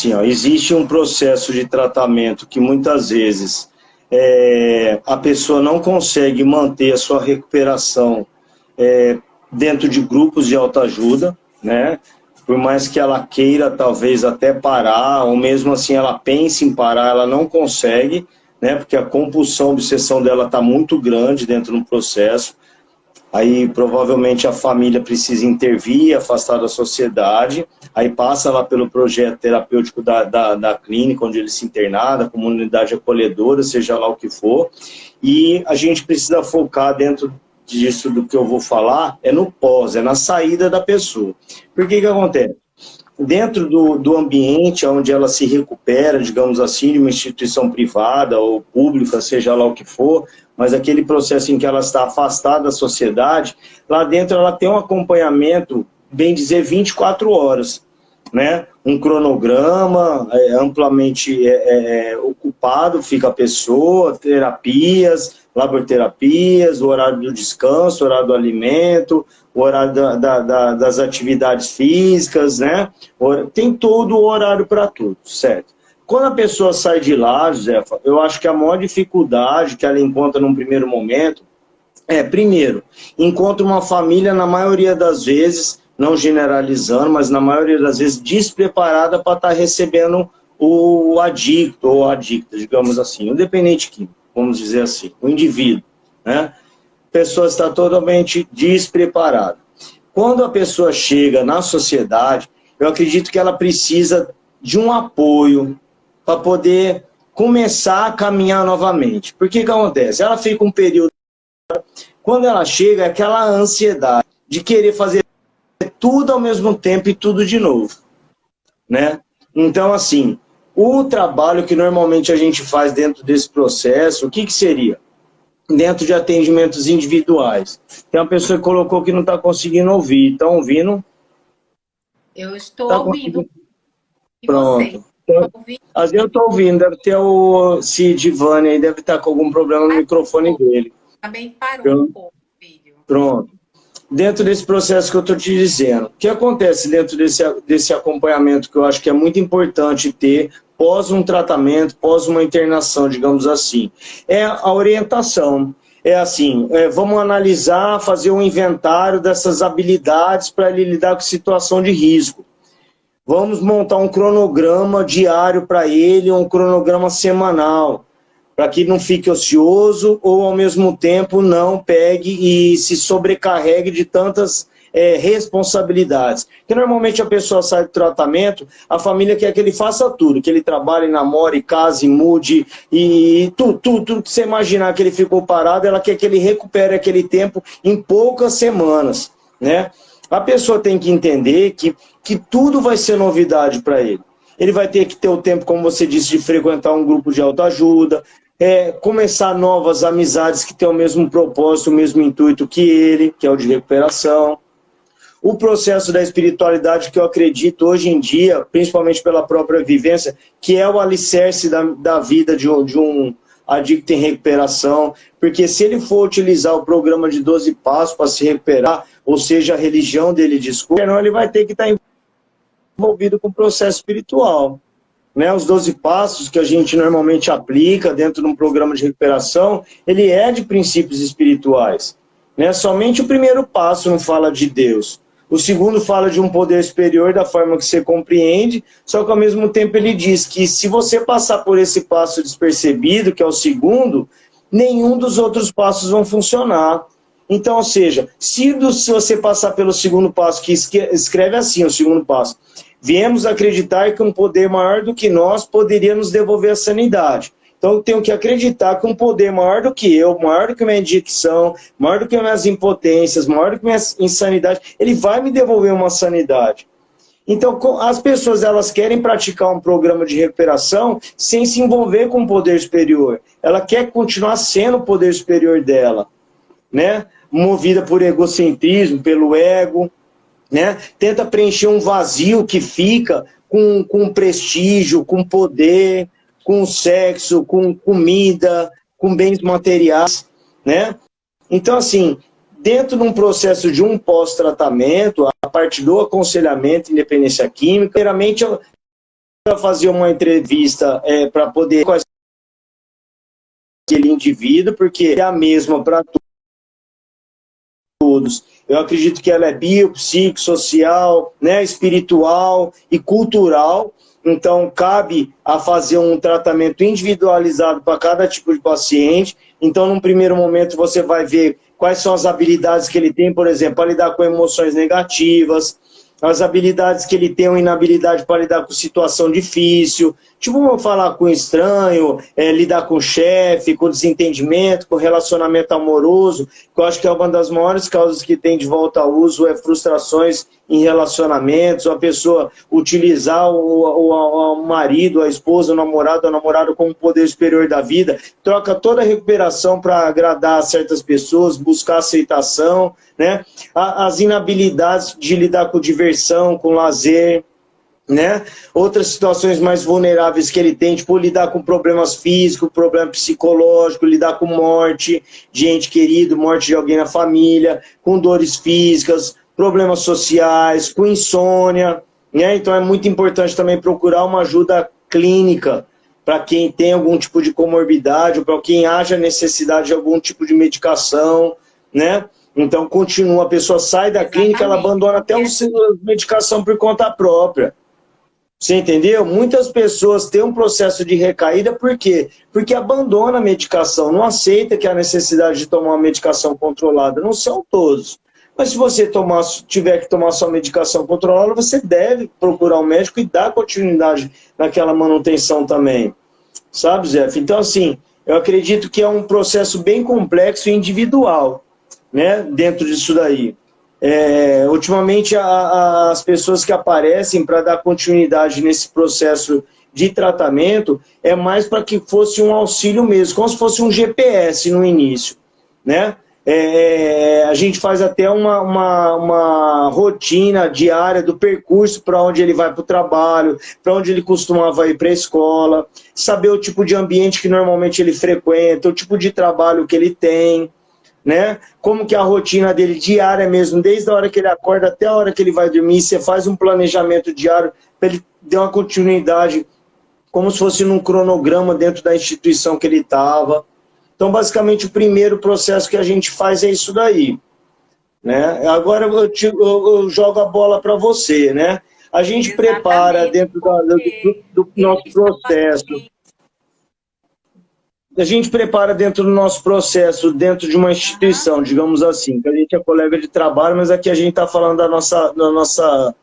assim, ó, existe um processo de tratamento que muitas vezes a pessoa não consegue manter a sua recuperação dentro de grupos de autoajuda, né? Por mais que ela queira talvez até parar, ou mesmo assim ela pense em parar, ela não consegue, né? Porque a compulsão, a obsessão dela está muito grande dentro do processo. Aí provavelmente a família precisa intervir, afastar da sociedade, aí passa lá pelo projeto terapêutico da clínica, onde ele se internar, da comunidade acolhedora, seja lá o que for, e a gente precisa focar dentro disso do que eu vou falar, no pós, na saída da pessoa. Por que acontece? Dentro do ambiente onde ela se recupera, digamos assim, de uma instituição privada ou pública, seja lá o que for, mas aquele processo em que ela está afastada da sociedade, lá dentro ela tem um acompanhamento, bem dizer, 24 horas, né? Um cronograma amplamente ocupado, fica a pessoa, terapias, laboroterapias, o horário do descanso, o horário do alimento, o horário das atividades físicas, né? Tem todo o horário para tudo, certo? Quando a pessoa sai de lá, Josefa, eu acho que a maior dificuldade que ela encontra num primeiro momento primeiro, encontra uma família, na maioria das vezes, não generalizando, mas na maioria das vezes despreparada para estar recebendo o adicto ou adicta, digamos assim, o dependente químico, vamos dizer assim, o indivíduo, né? A pessoa está totalmente despreparada. Quando a pessoa chega na sociedade, eu acredito que ela precisa de um apoio para poder começar a caminhar novamente. Por que acontece? Ela fica um período, quando ela chega, aquela ansiedade de querer fazer tudo ao mesmo tempo e tudo de novo, né? Então, assim, o trabalho que normalmente a gente faz dentro desse processo, o que seria? Dentro de atendimentos individuais. Tem uma pessoa que colocou que não está conseguindo ouvir. Estão ouvindo? Eu estou ouvindo. E pronto. você? Às vezes eu estou ouvindo, deve ter o Cid Vani aí, deve estar com algum problema no microfone dele. Também parou um pouco, filho. Pronto. Dentro desse processo que eu estou te dizendo, o que acontece dentro desse acompanhamento que eu acho que é muito importante ter pós um tratamento, pós uma internação, digamos assim, é a orientação. É assim, vamos analisar, fazer um inventário dessas habilidades para ele lidar com situação de risco. Vamos montar um cronograma diário para ele, um cronograma semanal, para que não fique ocioso ou, ao mesmo tempo, não pegue e se sobrecarregue de tantas responsabilidades. Porque, normalmente, a pessoa sai do tratamento, a família quer que ele faça tudo, que ele trabalhe, namore, case, mude, e tudo que você imaginar que ele ficou parado, ela quer que ele recupere aquele tempo em poucas semanas, né? A pessoa tem que entender que tudo vai ser novidade para ele. Ele vai ter que ter o tempo, como você disse, de frequentar um grupo de autoajuda, começar novas amizades que têm o mesmo propósito, o mesmo intuito que ele, que é o de recuperação. O processo da espiritualidade, que eu acredito hoje em dia, principalmente pela própria vivência, que é o alicerce da vida de um adicto em recuperação, porque se ele for utilizar o programa de 12 passos para se recuperar, ou seja, a religião dele de escolha, ele vai ter que estar envolvido com o processo espiritual. Né, os 12 passos que a gente normalmente aplica dentro de um programa de recuperação, ele é de princípios espirituais. Né? Somente o primeiro passo não fala de Deus. O segundo fala de um poder superior da forma que você compreende, só que ao mesmo tempo ele diz que se você passar por esse passo despercebido, que é o segundo, nenhum dos outros passos vão funcionar. Então, ou seja, se você passar pelo segundo passo, que escreve assim o segundo passo, viemos acreditar que um poder maior do que nós poderia nos devolver a sanidade. Então eu tenho que acreditar que um poder maior do que eu, maior do que minha adicção, maior do que minhas impotências, maior do que minha insanidade, ele vai me devolver uma sanidade. Então as pessoas elas querem praticar um programa de recuperação sem se envolver com o poder superior. Ela quer continuar sendo o poder superior dela, né? Movida por egocentrismo, pelo ego, né? Tenta preencher um vazio que fica com prestígio, com poder, com sexo, com comida, com bens materiais, né? Então, assim, dentro de um processo de um pós-tratamento, a partir do aconselhamento, independência química, primeiramente fazer uma entrevista para poder com aquele indivíduo, porque é a mesma para todos. Eu acredito que ela é biopsicossocial, né, espiritual e cultural. Então, cabe a fazer um tratamento individualizado para cada tipo de paciente. Então, num primeiro momento, você vai ver quais são as habilidades que ele tem, por exemplo, para lidar com emoções negativas, as habilidades que ele tem ou inabilidade para lidar com situação difícil, tipo falar com estranho, lidar com o chefe, com desentendimento, com relacionamento amoroso, que eu acho que é uma das maiores causas que tem de volta ao uso, é frustrações em relacionamentos, a pessoa utilizar o marido, a esposa, o namorado como poder superior da vida, troca toda a recuperação para agradar certas pessoas, buscar aceitação, né? As inabilidades de lidar com diversão, com lazer, né? Outras situações mais vulneráveis que ele tem, tipo lidar com problemas físicos, problema psicológico, lidar com morte de ente querido, morte de alguém na família, com dores físicas, problemas sociais, com insônia, né? Então é muito importante também procurar uma ajuda clínica para quem tem algum tipo de comorbidade ou para quem haja necessidade de algum tipo de medicação, né? Então continua, a pessoa sai da clínica, ela abandona até a medicação por conta própria. Você entendeu? Muitas pessoas têm um processo de recaída, por quê? Porque abandona a medicação, não aceita que há necessidade de tomar uma medicação controlada. Não são todos. Mas se você tiver que tomar sua medicação controlada, você deve procurar um médico e dar continuidade naquela manutenção também. Sabe, Zé? Então, assim, eu acredito que é um processo bem complexo e individual, né, dentro disso daí. Ultimamente, as pessoas que aparecem para dar continuidade nesse processo de tratamento é mais para que fosse um auxílio mesmo, como se fosse um GPS no início, né? A gente faz até uma rotina diária do percurso para onde ele vai para o trabalho, para onde ele costumava ir para a escola, saber o tipo de ambiente que normalmente ele frequenta, o tipo de trabalho que ele tem, né? Como que é a rotina dele diária mesmo, desde a hora que ele acorda até a hora que ele vai dormir, você faz um planejamento diário para ele dar uma continuidade, como se fosse num cronograma dentro da instituição que ele estava. Então, basicamente, o primeiro processo que a gente faz é isso daí, né? Agora eu jogo a bola para você, né? A gente prepara dentro do nosso processo. A gente prepara dentro do nosso processo, dentro de uma instituição, digamos assim, que a gente é colega de trabalho, mas aqui a gente está falando da nossa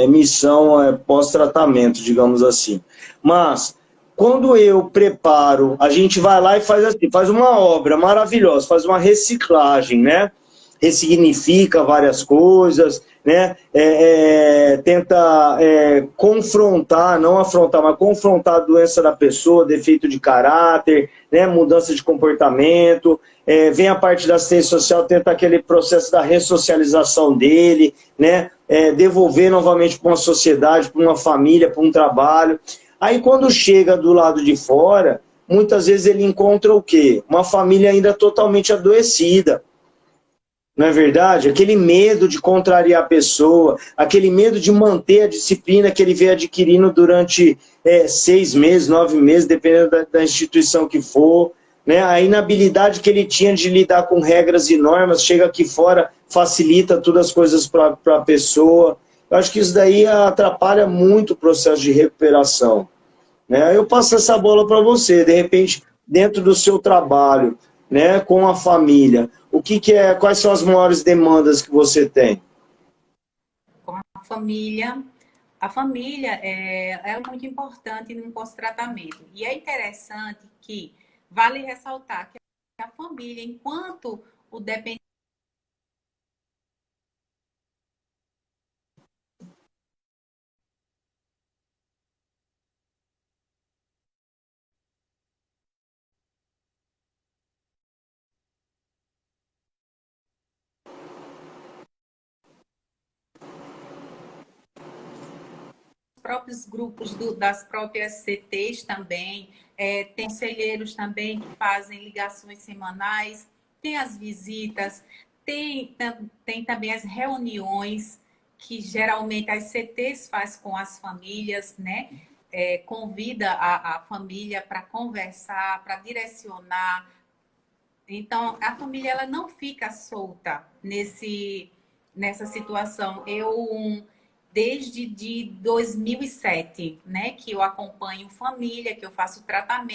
missão pós-tratamento, digamos assim. Mas, quando eu preparo, a gente vai lá e faz assim, faz uma obra maravilhosa, faz uma reciclagem, né? Ressignifica várias coisas, né? Tenta confrontar, não afrontar, mas confrontar a doença da pessoa, defeito de caráter, né? Mudança de comportamento, vem a parte da assistência social, tenta aquele processo da ressocialização dele, né? Devolver novamente para uma sociedade, para uma família, para um trabalho. Aí quando chega do lado de fora, muitas vezes ele encontra o quê? Uma família ainda totalmente adoecida. Não é verdade? Aquele medo de contrariar a pessoa, aquele medo de manter a disciplina que ele vem adquirindo durante 6 meses, 9 meses, dependendo da instituição que for, né? A inabilidade que ele tinha de lidar com regras e normas, chega aqui fora, facilita todas as coisas para a pessoa. Eu acho que isso daí atrapalha muito o processo de recuperação, né? Eu passo essa bola para você, de repente, dentro do seu trabalho, né, com a família, quais são as maiores demandas que você tem? Com a família é muito importante no pós-tratamento. E é interessante que, vale ressaltar que a família, enquanto o dependente próprios grupos das próprias CTs também, tem conselheiros também que fazem ligações semanais, tem as visitas, tem também as reuniões que geralmente as CTs faz com as famílias, né? convida a família para conversar, para direcionar. Então, a família ela não fica solta nessa situação. Desde 2007, né, que eu acompanho família, que eu faço tratamento.